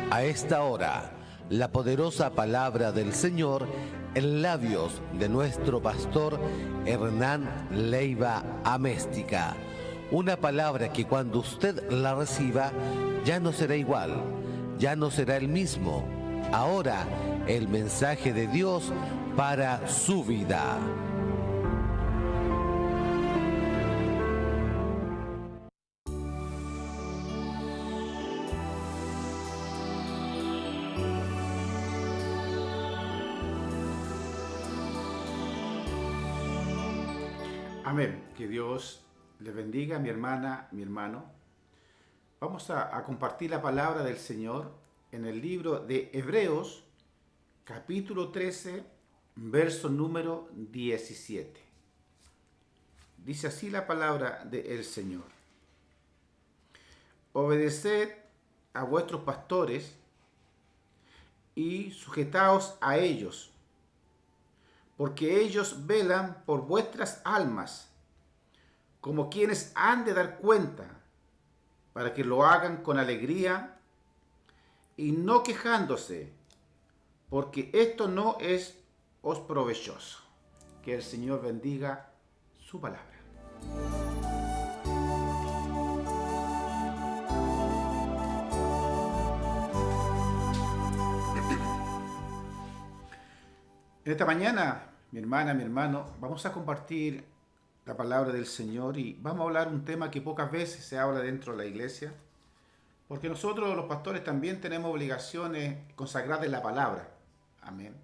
A esta hora, la poderosa palabra del Señor en labios de nuestro pastor Hernán Leiva Améstica. Una palabra que cuando usted la reciba ya no será igual, ya no será el mismo. Ahora, el mensaje de Dios para su vida. Amén. Que Dios les bendiga, mi hermana, mi hermano. Vamos a compartir la palabra del Señor en el libro de Hebreos, capítulo 13, verso número 17. Dice así la palabra del Señor. Obedeced a vuestros pastores y sujetaos a ellos, porque ellos velan por vuestras almas, como quienes han de dar cuenta, para que lo hagan con alegría y no quejándose, porque esto no es os provechoso. Que el Señor bendiga su palabra. En esta mañana, mi hermana, mi hermano, vamos a compartir la palabra del Señor y vamos a hablar un tema que pocas veces se habla dentro de la iglesia, porque nosotros los pastores también tenemos obligaciones consagradas en la palabra. Amén.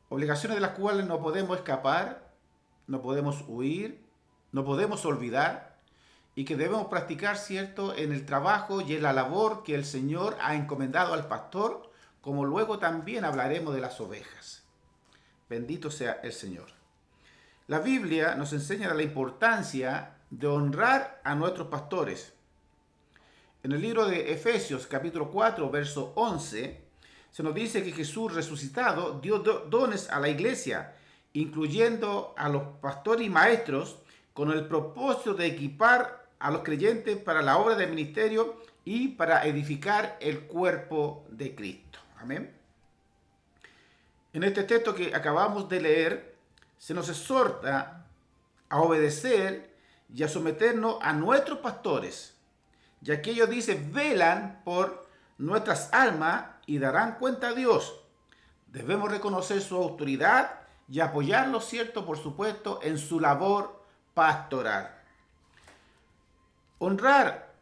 Obligaciones de las cuales no podemos escapar, no podemos huir, no podemos olvidar y que debemos practicar, ¿cierto?, en el trabajo y en la labor que el Señor ha encomendado al pastor, como luego también hablaremos de las ovejas. Bendito sea el Señor. La Biblia nos enseña la importancia de honrar a nuestros pastores. En el libro de Efesios, capítulo 4, verso 11, se nos dice que Jesús resucitado dio dones a la iglesia, incluyendo a los pastores y maestros, con el propósito de equipar a los creyentes para la obra del ministerio y para edificar el cuerpo de Cristo. Amén. En este texto que acabamos de leer, se nos exhorta a obedecer y a someternos a nuestros pastores, ya que ellos dicen, velan por nuestras almas y darán cuenta a Dios. Debemos reconocer su autoridad y apoyarlos, ¿cierto?, por supuesto, en su labor pastoral. Honrar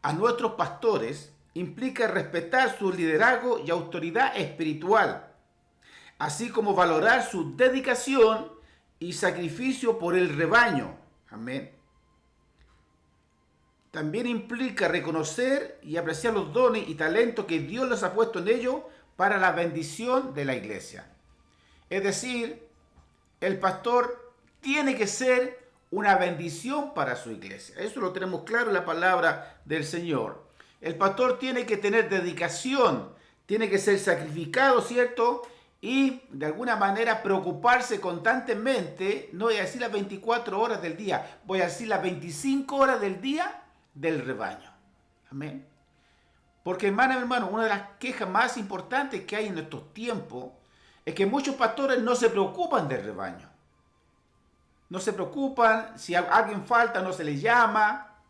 a nuestros pastores implica respetar su liderazgo y autoridad espiritual, así como valorar su dedicación y sacrificio por el rebaño. Amén. También implica reconocer y apreciar los dones y talentos que Dios les ha puesto en ellos para la bendición de la iglesia. Es decir, el pastor tiene que ser una bendición para su iglesia. Eso lo tenemos claro en la palabra del Señor. El pastor tiene que tener dedicación, tiene que ser sacrificado, ¿cierto?, y de alguna manera preocuparse constantemente, no voy a decir las 24 horas del día, voy a decir las 25 horas del día del rebaño. Amén. Porque, hermano, una de las quejas más importantes que hay en estos tiempos es que muchos pastores no se preocupan del rebaño. No se preocupan, si alguien falta no se le llama,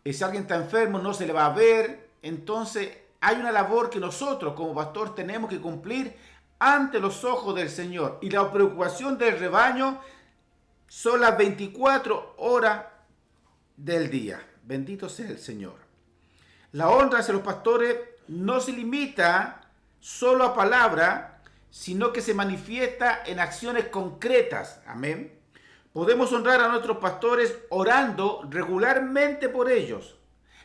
si alguien está enfermo no se le va a ver. Entonces hay una labor que nosotros como pastor tenemos que cumplir ante los ojos del Señor. Y la preocupación del rebaño son las 24 horas del día. Bendito sea el Señor. La honra hacia los pastores no se limita solo a palabras, sino que se manifiesta en acciones concretas. Amén. Podemos honrar a nuestros pastores orando regularmente por ellos,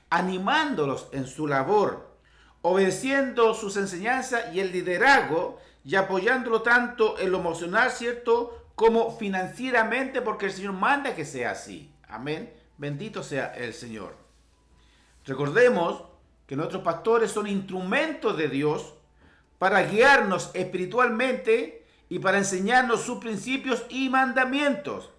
animándolos en su labor, obedeciendo sus enseñanzas y el liderazgo y apoyándolo tanto en lo emocional, ¿cierto?, como financieramente, porque el Señor manda que sea así. Amén. Bendito sea el Señor. Recordemos que nuestros pastores son instrumentos de Dios para guiarnos espiritualmente y para enseñarnos sus principios y mandamientos.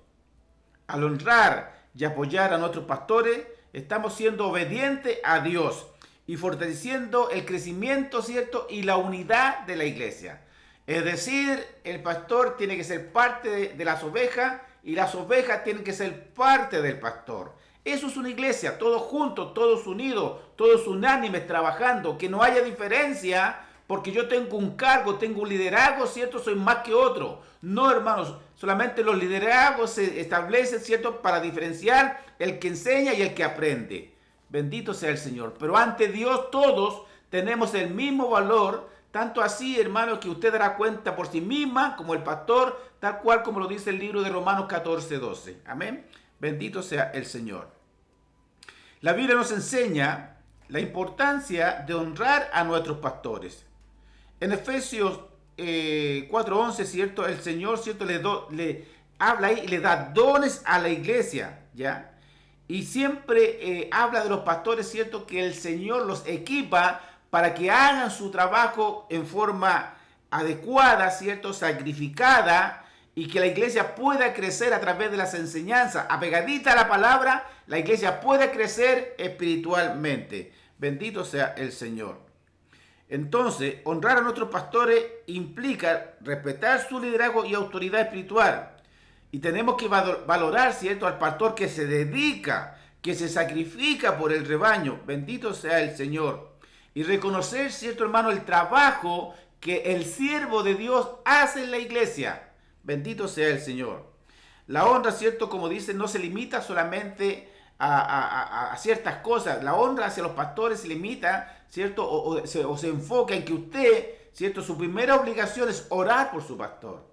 Al honrar y apoyar a nuestros pastores, estamos siendo obedientes a Dios y fortaleciendo el crecimiento, ¿cierto? Y la unidad de la iglesia. Es decir, el pastor tiene que ser parte de las ovejas y las ovejas tienen que ser parte del pastor. Eso es una iglesia, todos juntos, todos unidos, todos unánimes, trabajando, que no haya diferencia porque yo tengo un cargo, tengo un liderazgo, ¿cierto? Soy más que otro. No, hermanos, solamente los liderazgos se establecen, ¿cierto? Para diferenciar el que enseña y el que aprende. Bendito sea el Señor. Pero ante Dios todos tenemos el mismo valor, tanto así, hermanos, que usted dará cuenta por sí misma, como el pastor, tal cual como lo dice el libro de Romanos 14:12. Amén. Bendito sea el Señor. La Biblia nos enseña la importancia de honrar a nuestros pastores. En Efesios 4:11, ¿cierto? El Señor, ¿cierto? Le habla ahí y le da dones a la iglesia, ¿ya? Y siempre habla de los pastores, ¿cierto? Que el Señor los equipa para que hagan su trabajo en forma adecuada, ¿cierto? Sacrificada, y que la iglesia pueda crecer a través de las enseñanzas. Apegadita a la palabra, la iglesia puede crecer espiritualmente. Bendito sea el Señor. Entonces, honrar a nuestros pastores implica respetar su liderazgo y autoridad espiritual. Y tenemos que valorar, ¿cierto?, al pastor que se dedica, que se sacrifica por el rebaño. Bendito sea el Señor. Y reconocer, ¿cierto, hermano?, el trabajo que el siervo de Dios hace en la iglesia. Bendito sea el Señor. La honra, ¿cierto?, como dice, no se limita solamente a ciertas cosas. La honra hacia los pastores se limita, ¿cierto?, o se enfoca en que usted, ¿cierto?, su primera obligación es orar por su pastor.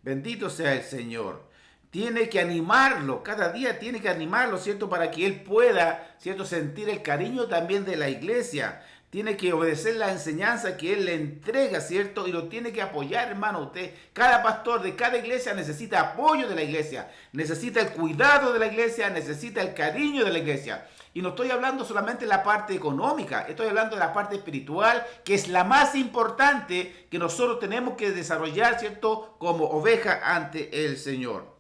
Bendito sea el Señor. Tiene que animarlo, cada día tiene que animarlo, ¿cierto?, para que él pueda, ¿cierto?, sentir el cariño también de la iglesia. Tiene que obedecer la enseñanza que él le entrega, ¿cierto? Y lo tiene que apoyar, hermano. Usted, cada pastor de cada iglesia necesita apoyo de la iglesia, necesita el cuidado de la iglesia, necesita el cariño de la iglesia. Y no estoy hablando solamente de la parte económica, estoy hablando de la parte espiritual, que es la más importante que nosotros tenemos que desarrollar, ¿cierto?, como oveja ante el Señor.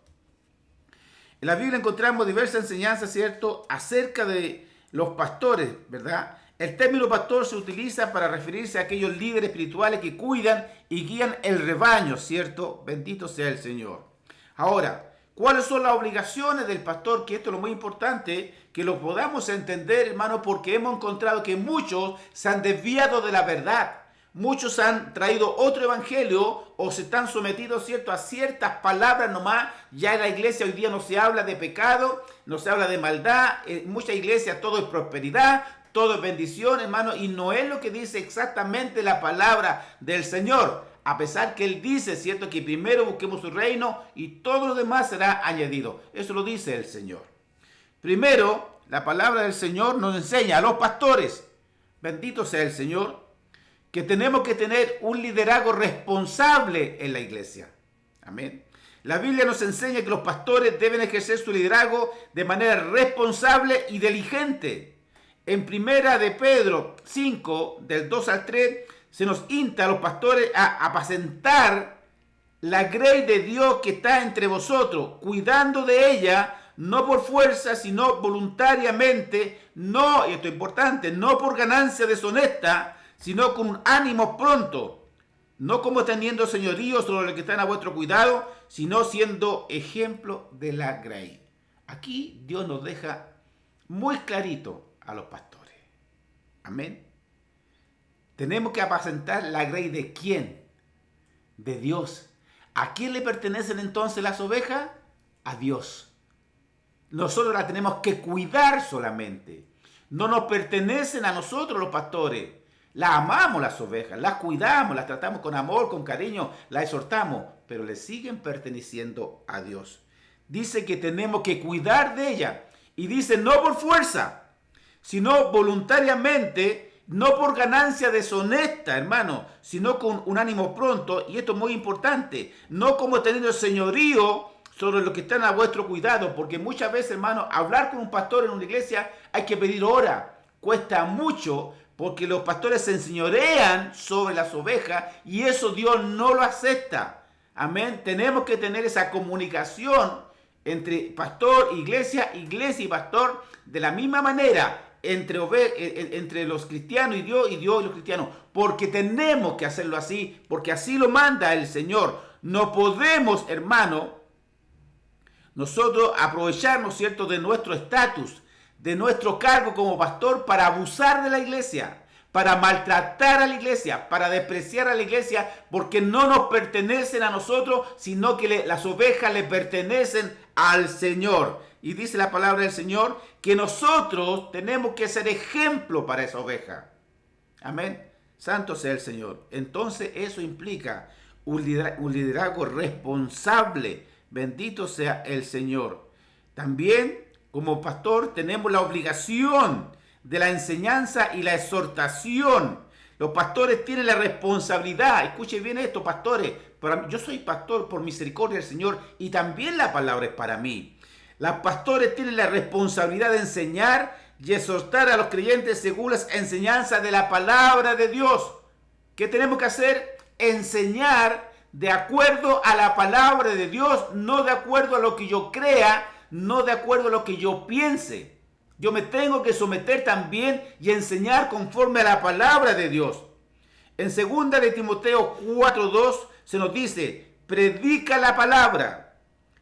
En la Biblia encontramos diversas enseñanzas, ¿cierto?, acerca de los pastores, ¿verdad? El término pastor se utiliza para referirse a aquellos líderes espirituales que cuidan y guían el rebaño, ¿cierto? Bendito sea el Señor. Ahora, ¿cuáles son las obligaciones del pastor? Que esto es lo muy importante, que lo podamos entender, hermano, porque hemos encontrado que muchos se han desviado de la verdad. Muchos han traído otro evangelio o se están sometidos, ¿cierto?, a ciertas palabras nomás. Ya en la iglesia hoy día no se habla de pecado, no se habla de maldad. En muchas iglesias todo es prosperidad, todo es bendición, hermano, y no es lo que dice exactamente la palabra del Señor. A pesar que Él dice, ¿cierto?, que primero busquemos su reino y todo lo demás será añadido. Eso lo dice el Señor. Primero, la palabra del Señor nos enseña a los pastores, bendito sea el Señor, que tenemos que tener un liderazgo responsable en la iglesia. Amén. La Biblia nos enseña que los pastores deben ejercer su liderazgo de manera responsable y diligente. En primera de Pedro 5, del 2 al 3, se nos insta a los pastores a apacentar la grey de Dios que está entre vosotros, cuidando de ella, no por fuerza, sino voluntariamente, no, y esto es importante, no por ganancia deshonesta, sino con un ánimo pronto, no como teniendo señorío sobre los que están a vuestro cuidado, sino siendo ejemplo de la grey. Aquí Dios nos deja muy clarito a los pastores. Amén. Tenemos que apacentar la grey de ¿quién? De Dios. ¿A quién le pertenecen entonces las ovejas? A Dios. Nosotros las tenemos que cuidar solamente. No nos pertenecen a nosotros los pastores. Las amamos las ovejas, las cuidamos, las tratamos con amor, con cariño, las exhortamos, pero le siguen perteneciendo a Dios. Dice que tenemos que cuidar de ella. Y dice no por fuerza, sino voluntariamente, no por ganancia deshonesta, hermano, sino con un ánimo pronto, y esto es muy importante, no como teniendo señorío sobre los que están a vuestro cuidado, porque muchas veces, hermano, hablar con un pastor en una iglesia hay que pedir hora, cuesta mucho, porque los pastores se enseñorean sobre las ovejas, y eso Dios no lo acepta. Amén. Tenemos que tener esa comunicación entre pastor, iglesia y pastor, de la misma manera. entre los cristianos y Dios y los cristianos, porque tenemos que hacerlo así, porque así lo manda el Señor. No podemos, hermano, nosotros aprovecharnos, ¿cierto?, de nuestro estatus, de nuestro cargo como pastor para abusar de la iglesia, para maltratar a la iglesia, para despreciar a la iglesia, porque no nos pertenecen a nosotros, sino que las ovejas le pertenecen al Señor. Y dice la palabra del Señor que nosotros tenemos que ser ejemplo para esa oveja. Amén. Santo sea el Señor. Entonces eso implica un liderazgo responsable. Bendito sea el Señor. También como pastor tenemos la obligación de la enseñanza y la exhortación. Los pastores tienen la responsabilidad. Escuchen bien esto, pastores. Yo soy pastor por misericordia del Señor y también la palabra es para mí. Los pastores tienen la responsabilidad de enseñar y exhortar a los creyentes según las enseñanzas de la palabra de Dios. ¿Qué tenemos que hacer? Enseñar de acuerdo a la palabra de Dios, no de acuerdo a lo que yo crea, no de acuerdo a lo que yo piense. Yo me tengo que someter también y enseñar conforme a la palabra de Dios. En 2 de Timoteo 4:2 se nos dice, predica la palabra,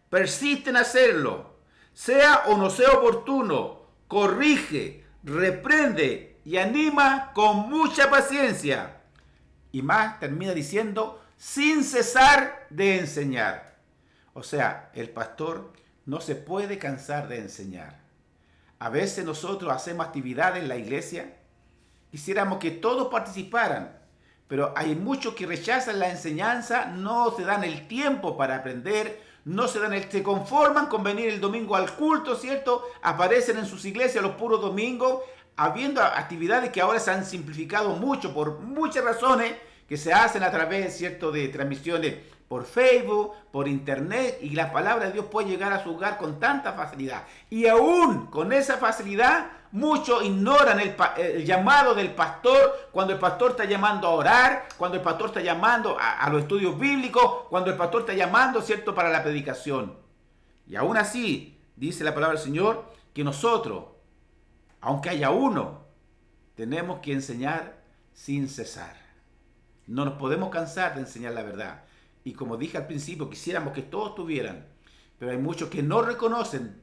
persiste en hacerlo, sea o no sea oportuno, corrige, reprende y anima con mucha paciencia. Y más termina diciendo, sin cesar de enseñar. O sea, el pastor no se puede cansar de enseñar. A veces nosotros hacemos actividades en la iglesia, quisiéramos que todos participaran, pero hay muchos que rechazan la enseñanza, no se dan el tiempo para aprender, se conforman con venir el domingo al culto, ¿cierto? Aparecen en sus iglesias los puros domingos, habiendo actividades que ahora se han simplificado mucho por muchas razones que se hacen a través, ¿cierto?, de transmisiones por Facebook, por internet, y la palabra de Dios puede llegar a su hogar con tanta facilidad. Y aún con esa facilidad, muchos ignoran el llamado del pastor, cuando el pastor está llamando a orar, cuando el pastor está llamando a los estudios bíblicos, cuando el pastor está llamando, ¿cierto?, para la predicación. Y aún así, dice la palabra del Señor, que nosotros, aunque haya uno, tenemos que enseñar sin cesar. No nos podemos cansar de enseñar la verdad. Y como dije al principio, quisiéramos que todos tuvieran, pero hay muchos que no reconocen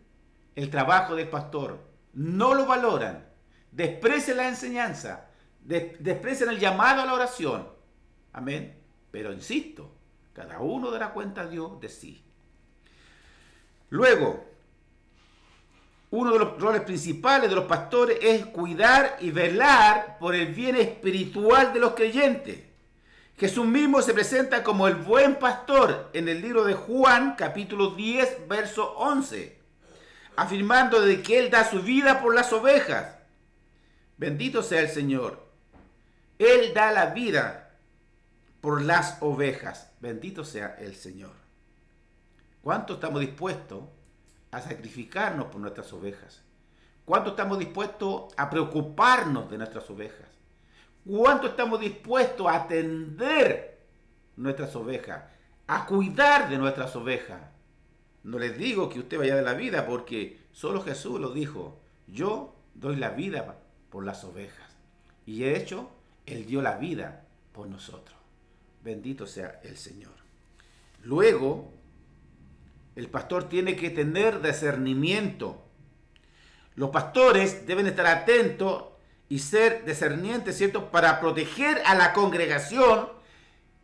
el trabajo del pastor, no lo valoran, desprecian la enseñanza, desprecian el llamado a la oración. Amén. Pero insisto, cada uno dará cuenta a Dios de sí. Luego, uno de los roles principales de los pastores es cuidar y velar por el bien espiritual de los creyentes. Jesús mismo se presenta como el buen pastor en el libro de Juan, capítulo 10, verso 11, afirmando de que Él da su vida por las ovejas. Bendito sea el Señor. Él da la vida por las ovejas. Bendito sea el Señor. ¿Cuánto estamos dispuestos a sacrificarnos por nuestras ovejas? ¿Cuánto estamos dispuestos a preocuparnos de nuestras ovejas? ¿Cuánto estamos dispuestos a atender nuestras ovejas, a cuidar de nuestras ovejas? No les digo que usted vaya de la vida, porque solo Jesús lo dijo. Yo doy la vida por las ovejas. Y de hecho, Él dio la vida por nosotros. Bendito sea el Señor. Luego, el pastor tiene que tener discernimiento. Los pastores deben estar atentos y ser discernientes, ¿cierto?, para proteger a la congregación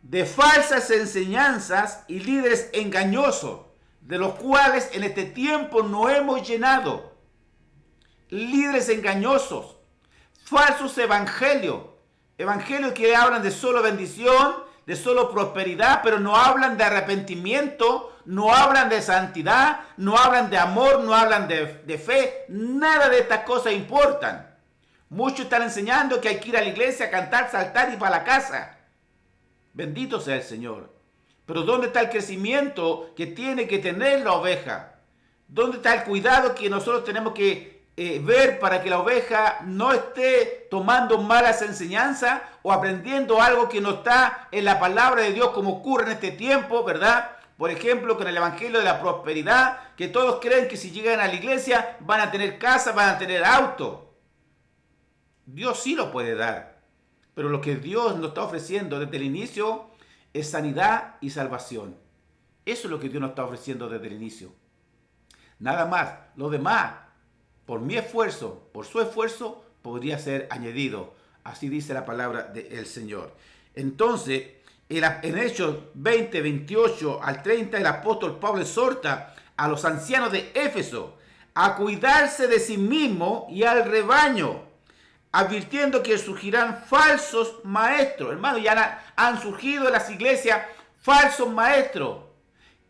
de falsas enseñanzas y líderes engañosos, de los cuales en este tiempo no hemos llenado. Líderes engañosos, falsos evangelios que hablan de solo bendición, de solo prosperidad, pero no hablan de arrepentimiento, no hablan de santidad, no hablan de amor, no hablan de fe. Nada de estas cosas importan. Muchos están enseñando que hay que ir a la iglesia, cantar, saltar y para la casa. Bendito sea el Señor. Pero ¿dónde está el crecimiento que tiene que tener la oveja? ¿Dónde está el cuidado que nosotros tenemos que ver para que la oveja no esté tomando malas enseñanzas o aprendiendo algo que no está en la palabra de Dios, como ocurre en este tiempo, ¿verdad? Por ejemplo, con el evangelio de la prosperidad, que todos creen que si llegan a la iglesia van a tener casa, van a tener auto. Dios sí lo puede dar, pero lo que Dios nos está ofreciendo desde el inicio es sanidad y salvación. Eso es lo que Dios nos está ofreciendo desde el inicio. Nada más. Lo demás, por mi esfuerzo, por su esfuerzo, podría ser añadido. Así dice la palabra del Señor. Entonces, en Hechos 20, 28 al 30, el apóstol Pablo exhorta a los ancianos de Éfeso a cuidarse de sí mismo y al rebaño, advirtiendo que surgirán falsos maestros. Hermanos, ya han surgido en las iglesias falsos maestros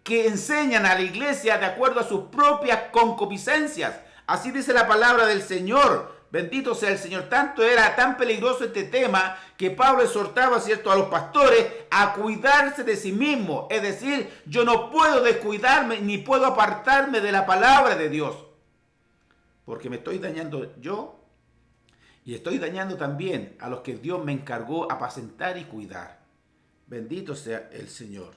que enseñan a la iglesia de acuerdo a sus propias concupiscencias. Así dice la palabra del Señor. Bendito sea el Señor. Tanto era tan peligroso este tema que Pablo exhortaba, ¿cierto?, a los pastores a cuidarse de sí mismos. Es decir, yo no puedo descuidarme ni puedo apartarme de la palabra de Dios, porque me estoy dañando yo y estoy dañando también a los que Dios me encargó apacentar y cuidar. Bendito sea el Señor.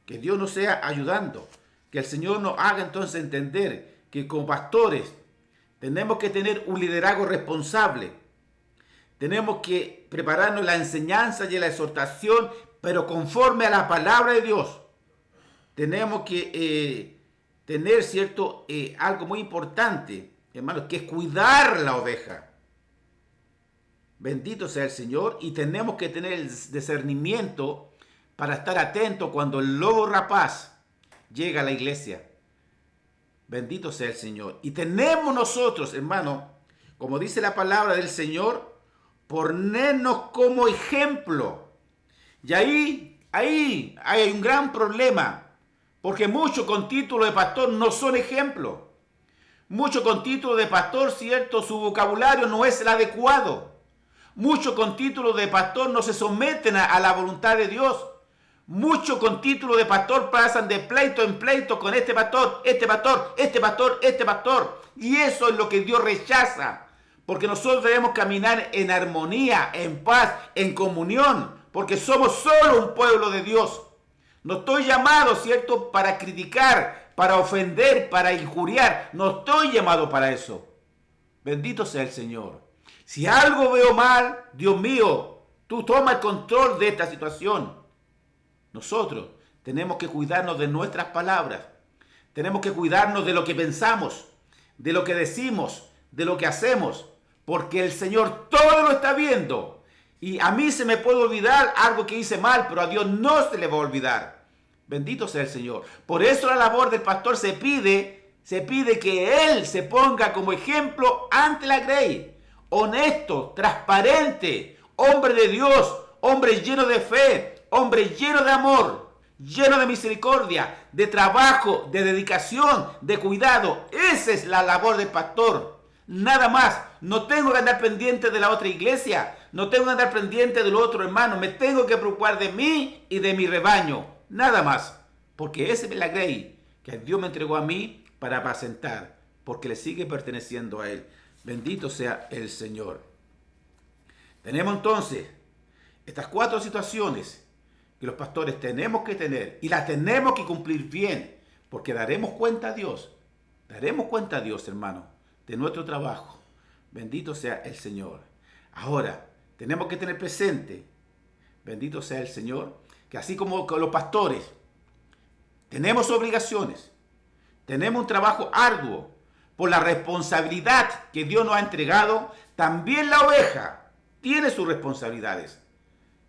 Que Dios nos sea ayudando. Que el Señor nos haga entonces entender que como pastores tenemos que tener un liderazgo responsable. Tenemos que prepararnos la enseñanza y la exhortación, pero conforme a la palabra de Dios. Tenemos que tener, ¿cierto?, algo muy importante, hermanos, que es cuidar la oveja. Bendito sea el Señor. Y tenemos que tener el discernimiento para estar atentos cuando el lobo rapaz llega a la iglesia. Bendito sea el Señor. Y tenemos nosotros, hermano, como dice la palabra del Señor, ponernos como ejemplo. Y ahí hay un gran problema, porque muchos con título de pastor no son ejemplos. Muchos con título de pastor, cierto, su vocabulario no es el adecuado. Muchos con título de pastor no se someten a la voluntad de Dios. Muchos con título de pastor pasan de pleito en pleito con este pastor, este pastor, este pastor, este pastor. Y eso es lo que Dios rechaza. Porque nosotros debemos caminar en armonía, en paz, en comunión. Porque somos solo un pueblo de Dios. No estoy llamado, ¿cierto?, para criticar, para ofender, para injuriar. No estoy llamado para eso. Bendito sea el Señor. Si algo veo mal, Dios mío, tú toma el control de esta situación. Nosotros tenemos que cuidarnos de nuestras palabras. Tenemos que cuidarnos de lo que pensamos, de lo que decimos, de lo que hacemos. Porque el Señor todo lo está viendo. Y a mí se me puede olvidar algo que hice mal, pero a Dios no se le va a olvidar. Bendito sea el Señor. Por eso la labor del pastor se pide que él se ponga como ejemplo ante la grey. Honesto, transparente, hombre de Dios, hombre lleno de fe, hombre lleno de amor, lleno de misericordia, de trabajo, de dedicación, de cuidado. Esa es la labor del pastor. Nada más. No tengo que andar pendiente de la otra iglesia. No tengo que andar pendiente del otro hermano. Me tengo que preocupar de mí y de mi rebaño. Nada más. Porque esa es la grey que Dios me entregó a mí para apacentar. Porque le sigue perteneciendo a Él. Bendito sea el Señor. Tenemos entonces estas 4 situaciones que los pastores tenemos que tener y las tenemos que cumplir bien, porque daremos cuenta a Dios. Daremos cuenta a Dios, hermano, de nuestro trabajo. Bendito sea el Señor. Ahora, tenemos que tener presente, bendito sea el Señor, que así como con los pastores, tenemos obligaciones, tenemos un trabajo arduo, por la responsabilidad que Dios nos ha entregado. También la oveja tiene sus responsabilidades.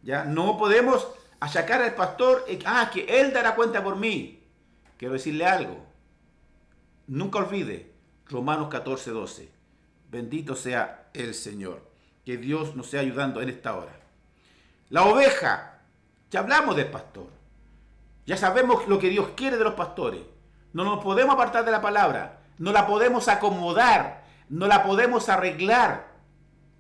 ¿Ya? No podemos achacar al pastor que él dará cuenta por mí. Quiero decirle algo. Nunca olvide Romanos 14:12. Bendito sea el Señor. Que Dios nos sea ayudando en esta hora. La oveja. Ya hablamos del pastor. Ya sabemos lo que Dios quiere de los pastores. No nos podemos apartar de la palabra. No la podemos acomodar. No la podemos arreglar.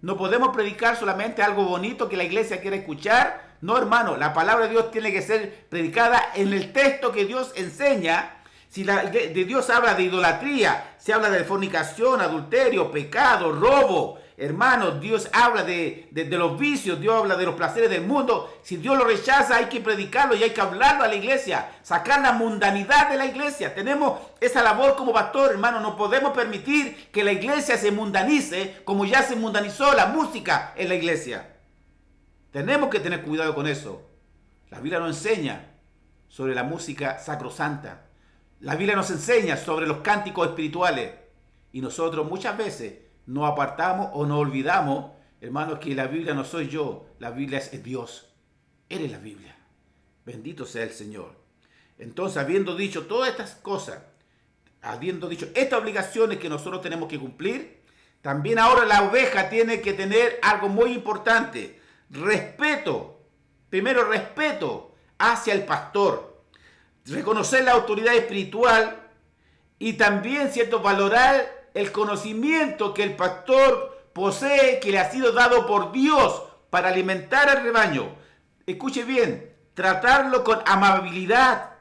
No podemos predicar solamente algo bonito que la iglesia quiere escuchar. No, hermano, la palabra de Dios tiene que ser predicada en el texto que Dios enseña. Si de Dios habla de idolatría, se habla de fornicación, adulterio, pecado, robo, Hermanos, Dios habla de los vicios, Dios habla de los placeres del mundo. Si Dios lo rechaza, hay que predicarlo y hay que hablarlo a la iglesia, sacar la mundanidad de la iglesia. Tenemos esa labor como pastor, hermano. No podemos permitir que la iglesia se mundanice como ya se mundanizó la música en la iglesia. Tenemos que tener cuidado con eso. La Biblia nos enseña sobre la música sacrosanta. La Biblia nos enseña sobre los cánticos espirituales. Y nosotros muchas veces nos apartamos o nos olvidamos, hermanos, que la Biblia no soy yo, la Biblia es Dios. Él es la Biblia. Bendito sea el Señor. Entonces, habiendo dicho todas estas cosas, habiendo dicho estas obligaciones que nosotros tenemos que cumplir, también ahora la oveja tiene que tener algo muy importante. Respeto. Primero, respeto hacia el pastor. Reconocer la autoridad espiritual y también, ¿cierto?, valorar el conocimiento que el pastor posee, que le ha sido dado por Dios para alimentar al rebaño. Escuche bien, tratarlo con amabilidad,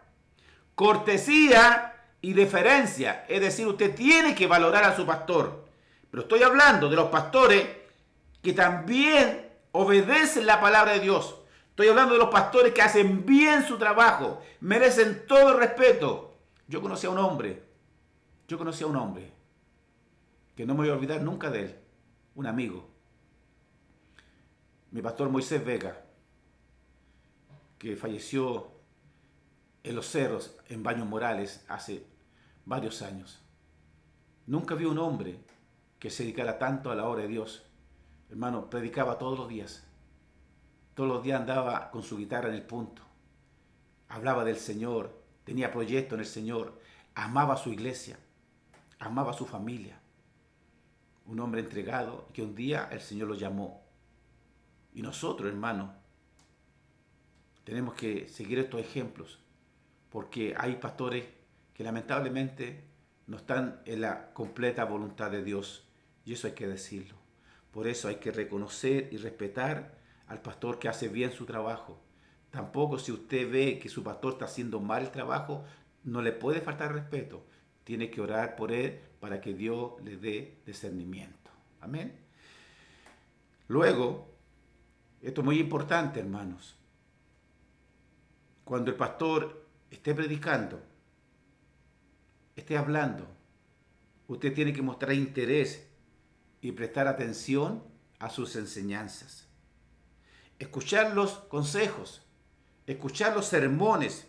cortesía y deferencia. Es decir, usted tiene que valorar a su pastor. Pero estoy hablando de los pastores que también obedecen la palabra de Dios. Estoy hablando de los pastores que hacen bien su trabajo, merecen todo el respeto. Yo conocí a un hombre que no me voy a olvidar nunca de él, un amigo, mi pastor Moisés Vega, que falleció en Los Cerros, en Baños Morales, hace varios años. Nunca vi un hombre que se dedicara tanto a la obra de Dios. Hermano, predicaba todos los días andaba con su guitarra en el punto, hablaba del Señor, tenía proyectos en el Señor, amaba a su iglesia, amaba a su familia. Un hombre entregado que un día el Señor lo llamó. Y nosotros, hermanos, tenemos que seguir estos ejemplos, porque hay pastores que lamentablemente no están en la completa voluntad de Dios, y eso hay que decirlo. Por eso hay que reconocer y respetar al pastor que hace bien su trabajo. Tampoco, si usted ve que su pastor está haciendo mal el trabajo, no le puede faltar respeto. Tiene que orar por él para que Dios le dé discernimiento. Amén. Luego, esto es muy importante, hermanos. Cuando el pastor esté predicando, esté hablando, usted tiene que mostrar interés y prestar atención a sus enseñanzas. Escuchar los consejos, escuchar los sermones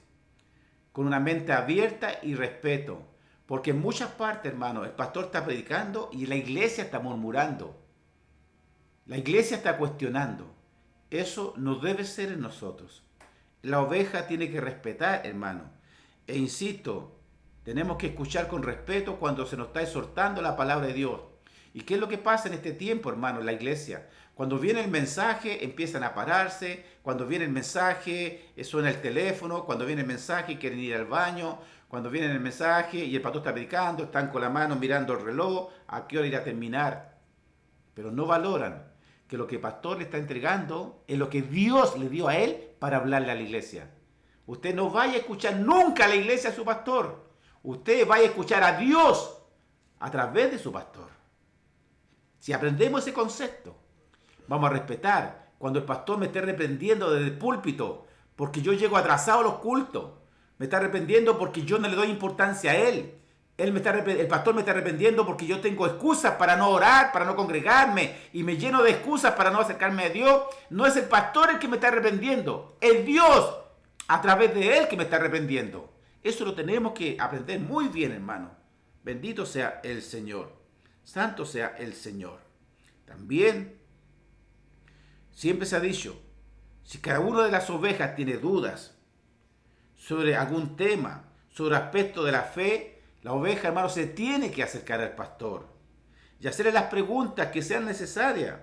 con una mente abierta y respeto. Porque en muchas partes, hermano, el pastor está predicando y la iglesia está murmurando. La iglesia está cuestionando. Eso no debe ser en nosotros. La oveja tiene que respetar, hermano. E insisto, tenemos que escuchar con respeto cuando se nos está exhortando la palabra de Dios. ¿Y qué es lo que pasa en este tiempo, hermano, en la iglesia? Cuando viene el mensaje, empiezan a pararse. Cuando viene el mensaje, suena el teléfono. Cuando viene el mensaje, quieren ir al baño. Cuando viene el mensaje y el pastor está predicando, están con la mano mirando el reloj, a qué hora irá a terminar. Pero no valoran que lo que el pastor le está entregando es lo que Dios le dio a él para hablarle a la iglesia. Usted no vaya a escuchar nunca a la iglesia a su pastor. Usted vaya a escuchar a Dios a través de su pastor. Si aprendemos ese concepto, vamos a respetar cuando el pastor me esté reprendiendo desde el púlpito porque yo llego atrasado a los cultos. Me está arrepintiendo porque yo no le doy importancia a él. El pastor me está arrepintiendo porque yo tengo excusas para no orar, para no congregarme y me lleno de excusas para no acercarme a Dios. No es el pastor el que me está arrepintiendo, es Dios a través de él que me está arrepintiendo. Eso lo tenemos que aprender muy bien, hermano. Bendito sea el Señor. Santo sea el Señor. También, siempre se ha dicho, si cada una de las ovejas tiene dudas sobre algún tema, sobre aspecto de la fe, la oveja, hermano, se tiene que acercar al pastor y hacerle las preguntas que sean necesarias.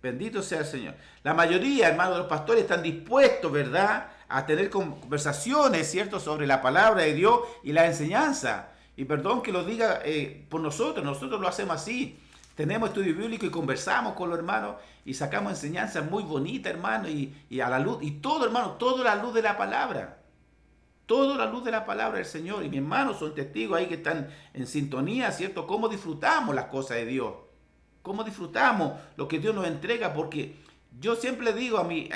Bendito sea el Señor. La mayoría, hermano, de los pastores están dispuestos, ¿verdad?, a tener conversaciones, ¿cierto?, sobre la palabra de Dios y la enseñanza. Y perdón que lo diga por nosotros lo hacemos así. Tenemos estudio bíblico y conversamos con los hermanos y sacamos enseñanzas muy bonitas, hermano, y a la luz, y todo, hermano, todo a la luz de la palabra. Todo la luz de la palabra del Señor. Y mis hermanos son testigos ahí que están en sintonía, ¿cierto? Cómo disfrutamos las cosas de Dios. cómo disfrutamos lo que Dios nos entrega, porque yo siempre le digo a mi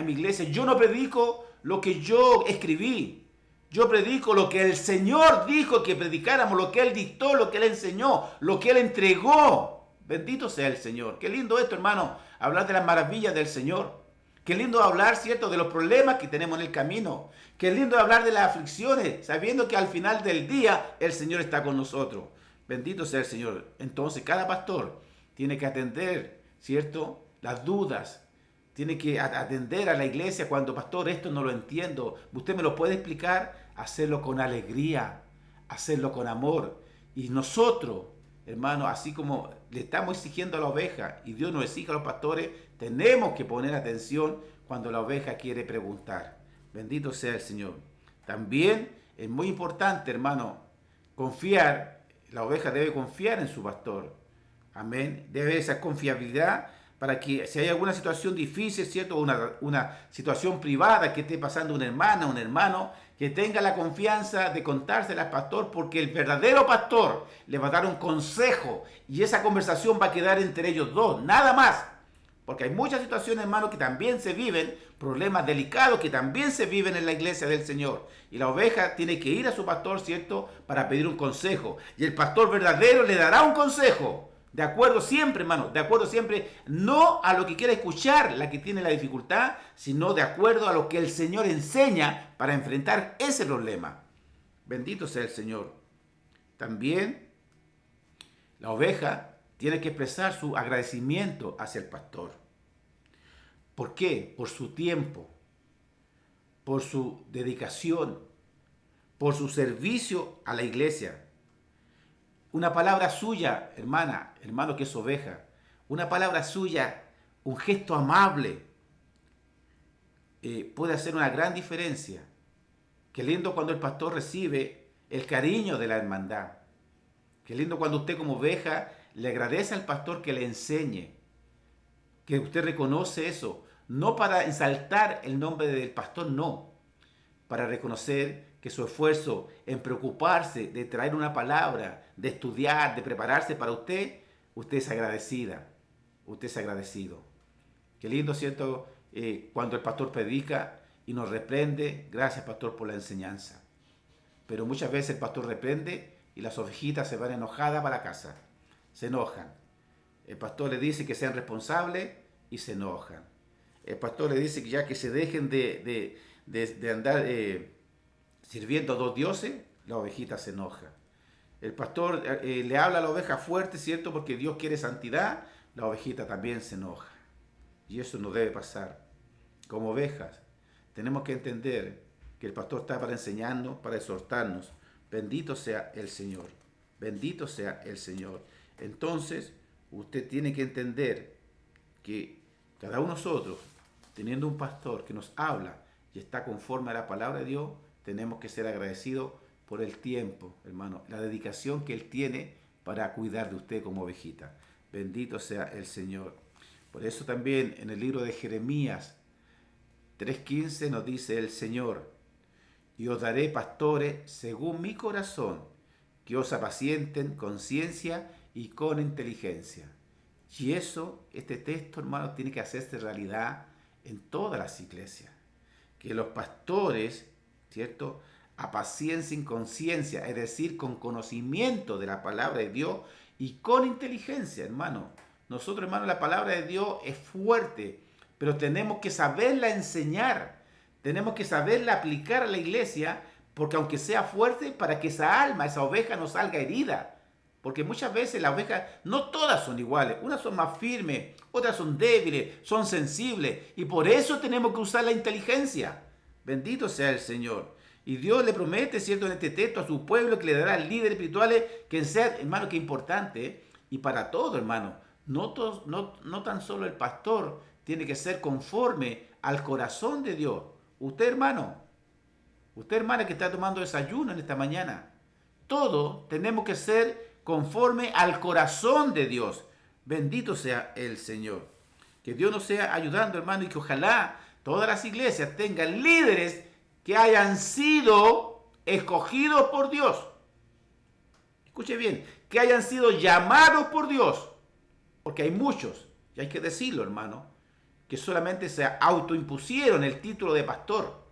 iglesia, yo no predico lo que yo escribí, yo predico lo que el Señor dijo que predicáramos, lo que Él dictó, lo que Él enseñó, lo que Él entregó. Bendito sea el Señor. Qué lindo esto, hermano, hablar de las maravillas del Señor. Qué lindo hablar, ¿cierto?, de los problemas que tenemos en el camino. Qué lindo hablar de las aflicciones, sabiendo que al final del día el Señor está con nosotros. Bendito sea el Señor. Entonces, cada pastor tiene que atender, ¿cierto?, las dudas. Tiene que atender a la iglesia cuando, pastor, esto no lo entiendo. ¿Usted me lo puede explicar? Hacerlo con alegría, hacerlo con amor. Y nosotros, hermano, así como le estamos exigiendo a la oveja y Dios nos exige a los pastores, tenemos que poner atención cuando la oveja quiere preguntar. Bendito sea el Señor. También es muy importante, hermano, confiar. La oveja debe confiar en su pastor. Amén. Debe esa confiabilidad para que si hay alguna situación difícil, ¿cierto? Una situación privada que esté pasando una hermana, un hermano, que tenga la confianza de contársela al pastor, porque el verdadero pastor le va a dar un consejo y esa conversación va a quedar entre ellos dos, nada más. Porque hay muchas situaciones, hermano, que también se viven, problemas delicados que también se viven en la iglesia del Señor. Y la oveja tiene que ir a su pastor, ¿cierto?, para pedir un consejo. Y el pastor verdadero le dará un consejo. De acuerdo siempre, hermano, de acuerdo siempre, no a lo que quiere escuchar la que tiene la dificultad, sino de acuerdo a lo que el Señor enseña para enfrentar ese problema. Bendito sea el Señor. También la oveja tiene que expresar su agradecimiento hacia el pastor. ¿Por qué? Por su tiempo, por su dedicación, por su servicio a la iglesia. Una palabra suya, hermana, hermano que es oveja, una palabra suya, un gesto amable, puede hacer una gran diferencia. Qué lindo cuando el pastor recibe el cariño de la hermandad. Qué lindo cuando usted como oveja le agradece al pastor que le enseñe, que usted reconoce eso, no para ensaltar el nombre del pastor, no, para reconocer que su esfuerzo en preocuparse de traer una palabra, de estudiar, de prepararse para usted es agradecida, usted es agradecido. Qué lindo, ¿cierto?, cuando el pastor predica y nos reprende, gracias pastor por la enseñanza. Pero muchas veces el pastor reprende y las ovejitas se van enojadas para la casa, se enojan. El pastor le dice que sean responsables y se enojan. El pastor le dice que ya que se dejen de andar sirviendo a dos dioses, la ovejita se enoja. El pastor le habla a la oveja fuerte, ¿cierto?, porque Dios quiere santidad, la ovejita también se enoja. Y eso no debe pasar. Como ovejas, tenemos que entender que el pastor está para enseñarnos, para exhortarnos. Bendito sea el Señor. Bendito sea el Señor. Entonces, usted tiene que entender que cada uno de nosotros, teniendo un pastor que nos habla y está conforme a la palabra de Dios, tenemos que ser agradecidos por el tiempo, hermano, la dedicación que Él tiene para cuidar de usted como ovejita. Bendito sea el Señor. Por eso también en el libro de Jeremías 3:15 nos dice el Señor: y os daré pastores según mi corazón, que os apacienten con ciencia y con inteligencia. Y eso, este texto, hermano, tiene que hacerse realidad en todas las iglesias. Que los pastores, ¿cierto?, apaciencien con ciencia, es decir, con conocimiento de la palabra de Dios y con inteligencia, hermano. Nosotros, hermano, la palabra de Dios es fuerte, pero tenemos que saberla enseñar, tenemos que saberla aplicar a la iglesia, porque aunque sea fuerte, para que esa alma, esa oveja no salga herida. Porque muchas veces las ovejas, no todas son iguales, unas son más firmes, otras son débiles, son sensibles, y por eso tenemos que usar la inteligencia. Bendito sea el Señor. Y Dios le promete, ¿cierto?, en este texto a su pueblo que le dará líderes espirituales, que sean, hermano, que importante, y para todo, hermano, no tan solo el pastor tiene que ser conforme al corazón de Dios. Usted, hermano, usted, hermana, que está tomando desayuno en esta mañana, todos tenemos que ser conforme al corazón de Dios. Bendito sea el Señor. Que Dios nos sea ayudando, hermano, y que ojalá todas las iglesias tengan líderes que hayan sido escogidos por Dios. Escuche bien, que hayan sido llamados por Dios. Porque hay muchos, y hay que decirlo, hermano, que solamente se autoimpusieron el título de pastor,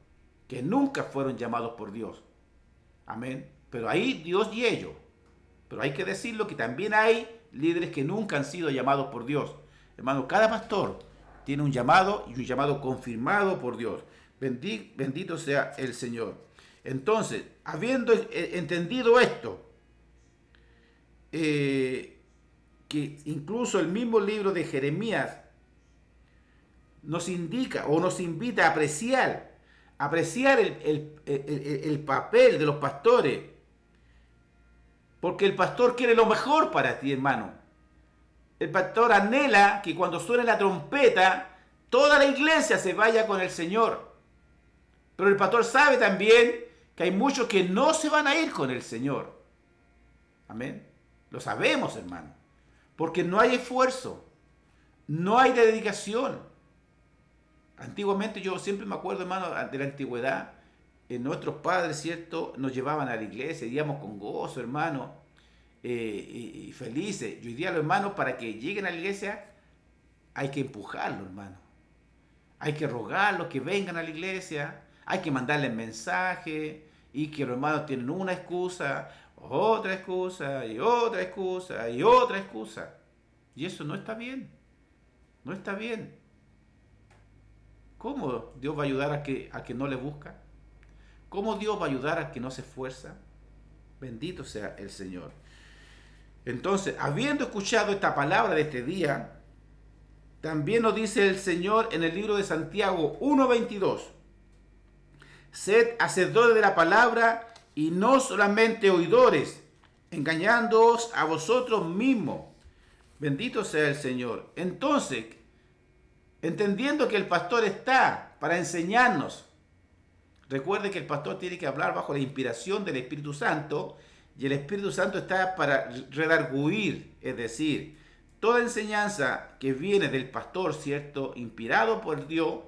que nunca fueron llamados por Dios. Amén. Pero ahí Dios y ellos. Pero hay que decirlo que también hay líderes que nunca han sido llamados por Dios. Hermano, cada pastor tiene un llamado y un llamado confirmado por Dios. Bendito sea el Señor. Entonces, habiendo entendido esto, que incluso el mismo libro de Jeremías nos indica o nos invita a apreciar el papel de los pastores, porque el pastor quiere lo mejor para ti, hermano. El pastor anhela que cuando suene la trompeta, toda la iglesia se vaya con el Señor. Pero el pastor sabe también que hay muchos que no se van a ir con el Señor. Amén. Lo sabemos, hermano. Porque no hay esfuerzo, no hay dedicación. Antiguamente, yo siempre me acuerdo, hermano, de la antigüedad, nuestros padres, ¿cierto?, nos llevaban a la iglesia, íbamos con gozo, hermano, y felices. Y hoy día los hermanos, para que lleguen a la iglesia, hay que empujarlos, hermano. Hay que rogarlos que vengan a la iglesia, hay que mandarles mensajes, y que los hermanos tienen una excusa, otra excusa, y otra excusa, y otra excusa. Y eso no está bien. No está bien. ¿Cómo Dios va a ayudar a que no le busca? ¿Cómo Dios va a ayudar a que no se esfuerza? Bendito sea el Señor. Entonces, habiendo escuchado esta palabra de este día, también nos dice el Señor en el libro de Santiago 1:22. Sed hacedores de la palabra y no solamente oidores, engañándoos a vosotros mismos. Bendito sea el Señor. Entonces, entendiendo que el pastor está para enseñarnos, recuerde que el pastor tiene que hablar bajo la inspiración del Espíritu Santo, y el Espíritu Santo está para redarguir, es decir, toda enseñanza que viene del pastor, ¿cierto?, inspirado por Dios,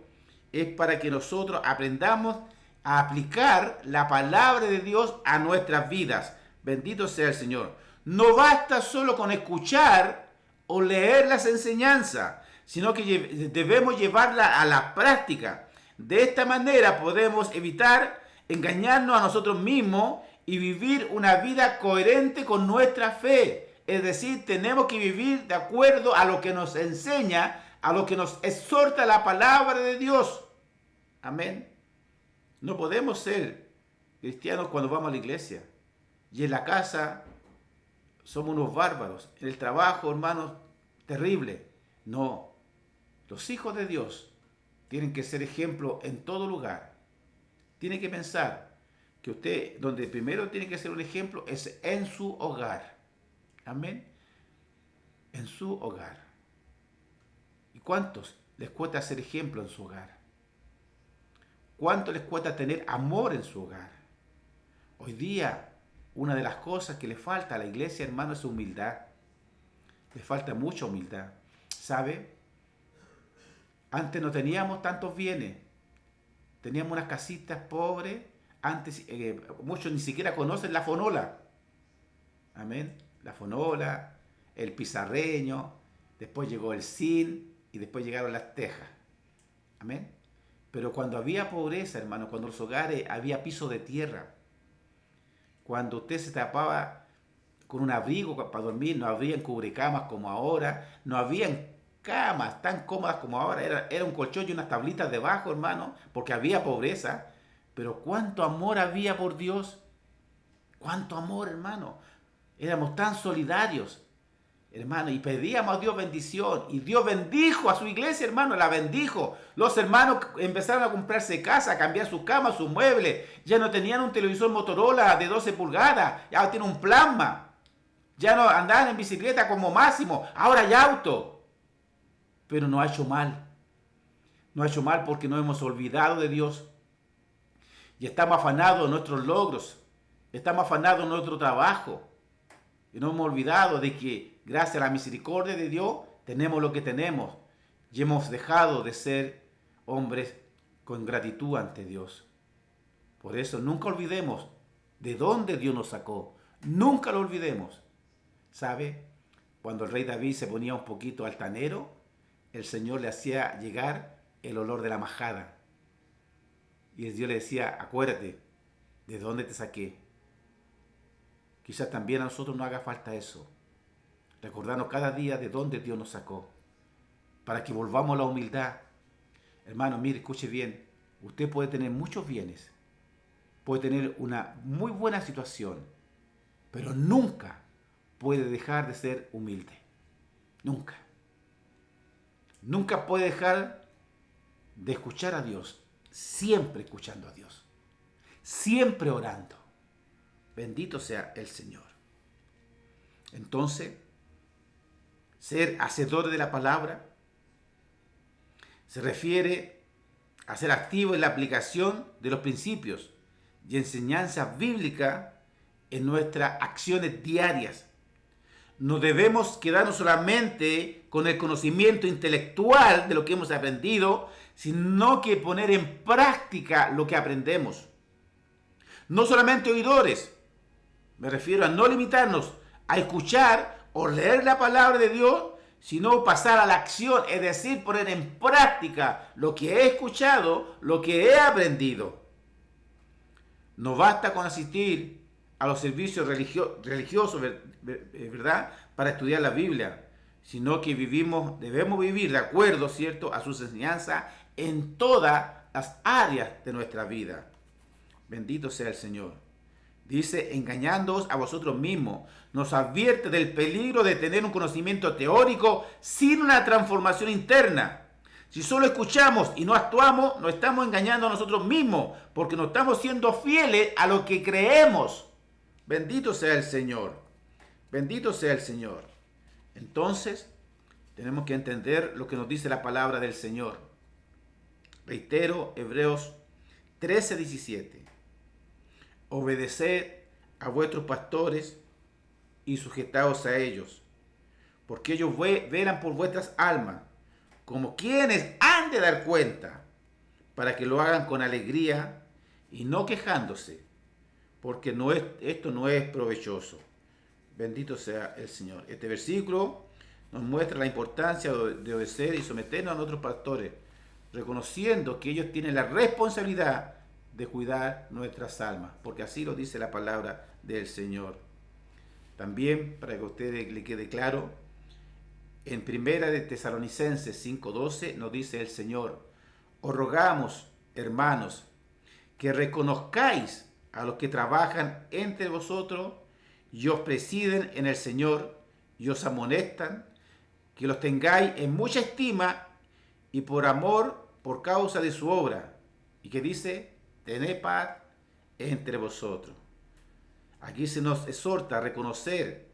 es para que nosotros aprendamos a aplicar la palabra de Dios a nuestras vidas. Bendito sea el Señor. No basta solo con escuchar o leer las enseñanzas, sino que debemos llevarla a la práctica. De esta manera podemos evitar engañarnos a nosotros mismos y vivir una vida coherente con nuestra fe. Es decir, tenemos que vivir de acuerdo a lo que nos enseña, a lo que nos exhorta la palabra de Dios. Amén. No podemos ser cristianos cuando vamos a la iglesia y en la casa somos unos bárbaros. En el trabajo, hermanos, terrible. No. Los hijos de Dios tienen que ser ejemplo en todo lugar. Tiene que pensar que usted, donde primero tiene que ser un ejemplo, es en su hogar. Amén. En su hogar. ¿Y cuántos les cuesta ser ejemplo en su hogar? ¿Cuánto les cuesta tener amor en su hogar? Hoy día, una de las cosas que le falta a la iglesia, hermano, es humildad. Le falta mucha humildad. ¿Sabe? Antes no teníamos tantos bienes. Teníamos unas casitas pobres. Antes muchos ni siquiera conocen la fonola. Amén. La fonola, el pizarreño, después llegó el zinc y después llegaron las tejas. Amén. Pero cuando había pobreza, hermano, cuando en los hogares había piso de tierra, cuando usted se tapaba con un abrigo para dormir, no había cubrecamas como ahora, no habían camas tan cómodas como ahora, era un colchón y unas tablitas debajo, hermano, porque había pobreza. Pero cuánto amor había por Dios, cuánto amor, hermano. Éramos tan solidarios, hermano, y pedíamos a Dios bendición, y Dios bendijo a su iglesia, hermano, la bendijo. Los hermanos empezaron a comprarse casa, a cambiar sus camas, sus muebles. Ya no tenían un televisor Motorola de 12 pulgadas, ya tienen un plasma. Ya no andaban en bicicleta como máximo, ahora hay auto. Pero no ha hecho mal. No ha hecho mal porque nos hemos olvidado de Dios. Y estamos afanados en nuestros logros. Estamos afanados en nuestro trabajo. Y nos hemos olvidado de que gracias a la misericordia de Dios tenemos lo que tenemos. Y hemos dejado de ser hombres con gratitud ante Dios. Por eso nunca olvidemos de dónde Dios nos sacó. Nunca lo olvidemos. ¿Sabe? Cuando el rey David se ponía un poquito altanero, el Señor le hacía llegar el olor de la majada. Y el Dios le decía, acuérdate, ¿de dónde te saqué? Quizás también a nosotros nos haga falta eso. Recordarnos cada día de dónde Dios nos sacó. Para que volvamos a la humildad. Hermano, mire, escuche bien. Usted puede tener muchos bienes. Puede tener una muy buena situación. Pero nunca puede dejar de ser humilde. Nunca. Nunca puede dejar de escuchar a Dios. Siempre escuchando a Dios. Siempre orando. Bendito sea el Señor. Entonces, ser hacedor de la palabra se refiere a ser activo en la aplicación de los principios y enseñanzas bíblicas en nuestras acciones diarias. No debemos quedarnos solamente con el conocimiento intelectual de lo que hemos aprendido, sino que poner en práctica lo que aprendemos. No solamente oidores, me refiero a no limitarnos a escuchar o leer la palabra de Dios, sino pasar a la acción, es decir, poner en práctica lo que he escuchado, lo que he aprendido. No basta con asistir a los servicios religiosos, ¿verdad?, para estudiar la Biblia, sino que debemos vivir de acuerdo, ¿cierto?, a sus enseñanzas en todas las áreas de nuestra vida. Bendito sea el Señor. Dice, engañándoos a vosotros mismos. Nos advierte del peligro de tener un conocimiento teórico sin una transformación interna. Si solo escuchamos y no actuamos, nos estamos engañando a nosotros mismos, porque no estamos siendo fieles a lo que creemos. Bendito sea el Señor. Bendito sea el Señor. Entonces, tenemos que entender lo que nos dice la palabra del Señor. Reitero, Hebreos 13:17. Obedeced a vuestros pastores y sujetaos a ellos, porque ellos velan por vuestras almas, como quienes han de dar cuenta, para que lo hagan con alegría y no quejándose, porque esto no es provechoso. Bendito sea el Señor. Este versículo nos muestra la importancia de obedecer y someternos a nuestros pastores, reconociendo que ellos tienen la responsabilidad de cuidar nuestras almas, porque así lo dice la palabra del Señor. También, para que a ustedes le quede claro, en Primera de Tesalonicenses 5:12 nos dice el Señor: os rogamos, hermanos, que reconozcáis a los que trabajan entre vosotros y os presiden en el Señor y os amonestan, que los tengáis en mucha estima y por amor por causa de su obra. Y que dice: tened paz entre vosotros. Aquí se nos exhorta a reconocer,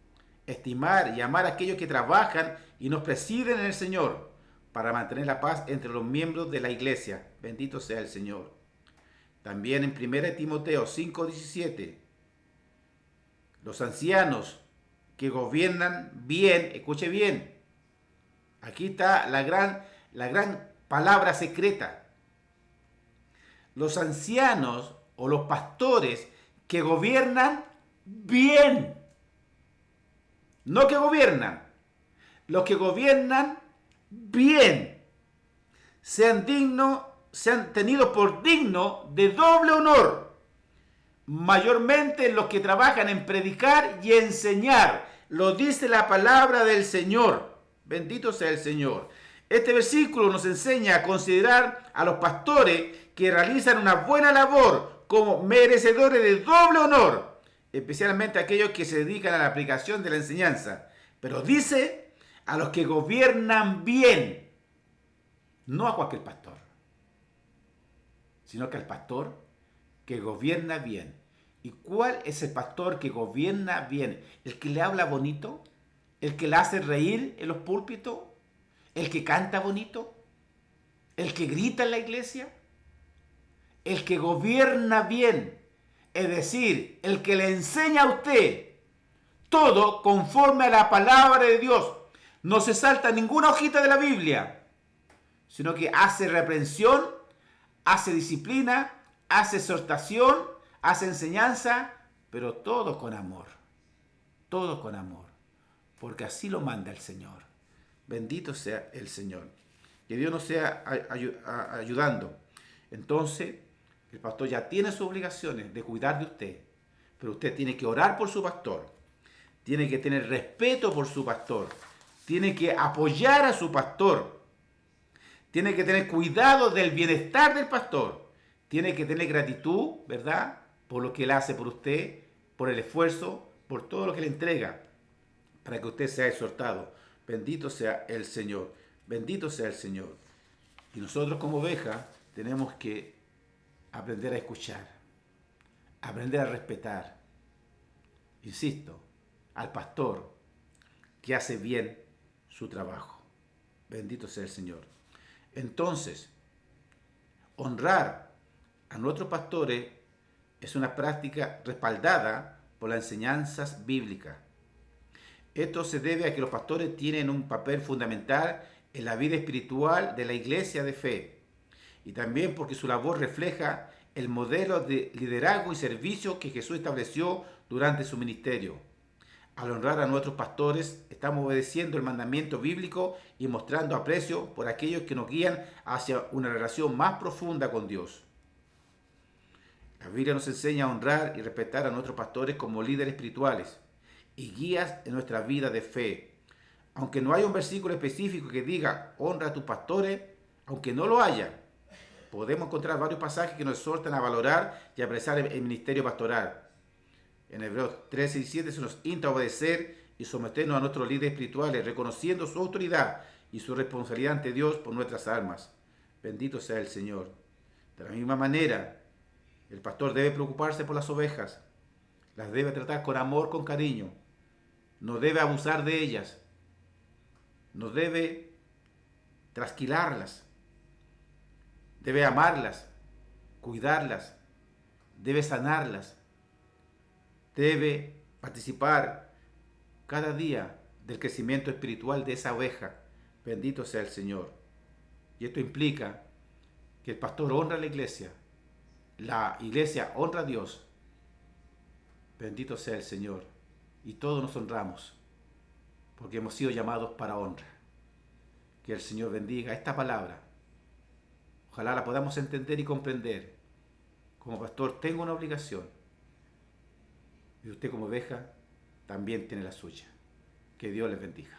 estimar y amar a aquellos que trabajan y nos presiden en el Señor para mantener la paz entre los miembros de la iglesia. Bendito sea el Señor. También en 1 Timoteo 5:17, los ancianos que gobiernan bien, escuche bien, aquí está la gran palabra secreta. Los ancianos o los pastores que gobiernan bien. No que gobiernan. Los que gobiernan bien. Sean tenidos por dignos de doble honor. Mayormente los que trabajan en predicar y enseñar. Lo dice la palabra del Señor. Bendito sea el Señor. Este versículo nos enseña a considerar a los pastores que realizan una buena labor como merecedores de doble honor, especialmente aquellos que se dedican a la aplicación de la enseñanza. Pero dice a los que gobiernan bien, no a cualquier pastor, sino que al pastor que gobierna bien. ¿Y cuál es el pastor que gobierna bien? ¿El que le habla bonito? ¿El que le hace reír en los púlpitos? ¿El que canta bonito? ¿El que grita en la iglesia? El que gobierna bien, es decir, el que le enseña a usted todo conforme a la palabra de Dios. No se salta ninguna hojita de la Biblia, sino que hace reprensión, hace disciplina, hace exhortación, hace enseñanza, pero todo con amor. Todo con amor. porque así lo manda el Señor. Bendito sea el Señor. Que Dios nos sea ayudando. Entonces, el pastor ya tiene sus obligaciones de cuidar de usted, pero usted tiene que orar por su pastor, tiene que tener respeto por su pastor, tiene que apoyar a su pastor, tiene que tener cuidado del bienestar del pastor, tiene que tener gratitud, ¿verdad?, por lo que él hace por usted, por el esfuerzo, por todo lo que le entrega, para que usted sea exhortado. Bendito sea el Señor, bendito sea el Señor. Y nosotros como ovejas tenemos que aprender a escuchar, aprender a respetar, insisto, al pastor que hace bien su trabajo. Bendito sea el Señor. Entonces, honrar a nuestros pastores es una práctica respaldada por las enseñanzas bíblicas. Esto se debe a que los pastores tienen un papel fundamental en la vida espiritual de la iglesia de fe, y también porque su labor refleja el modelo de liderazgo y servicio que Jesús estableció durante su ministerio. Al honrar a nuestros pastores, estamos obedeciendo el mandamiento bíblico y mostrando aprecio por aquellos que nos guían hacia una relación más profunda con Dios. La Biblia nos enseña a honrar y respetar a nuestros pastores como líderes espirituales y guías en nuestra vida de fe. Aunque no haya un versículo específico que diga honra a tus pastores, aunque no lo haya, podemos encontrar varios pasajes que nos exhortan a valorar y apreciar el ministerio pastoral. En Hebreos 13 y 7 se nos insta a obedecer y someternos a nuestros líderes espirituales, reconociendo su autoridad y su responsabilidad ante Dios por nuestras almas. Bendito sea el Señor. De la misma manera, el pastor debe preocuparse por las ovejas, las debe tratar con amor, con cariño, no debe abusar de ellas, no debe trasquilarlas, debe amarlas, cuidarlas, debe sanarlas, debe participar cada día del crecimiento espiritual de esa oveja. Bendito sea el Señor. Y esto implica que el pastor honra a la iglesia honra a Dios. Bendito sea el Señor. Y todos nos honramos, porque hemos sido llamados para honra. Que el Señor bendiga esta palabra. Ojalá la podamos entender y comprender. Como pastor tengo una obligación, y usted como oveja también tiene la suya. Que Dios les bendiga.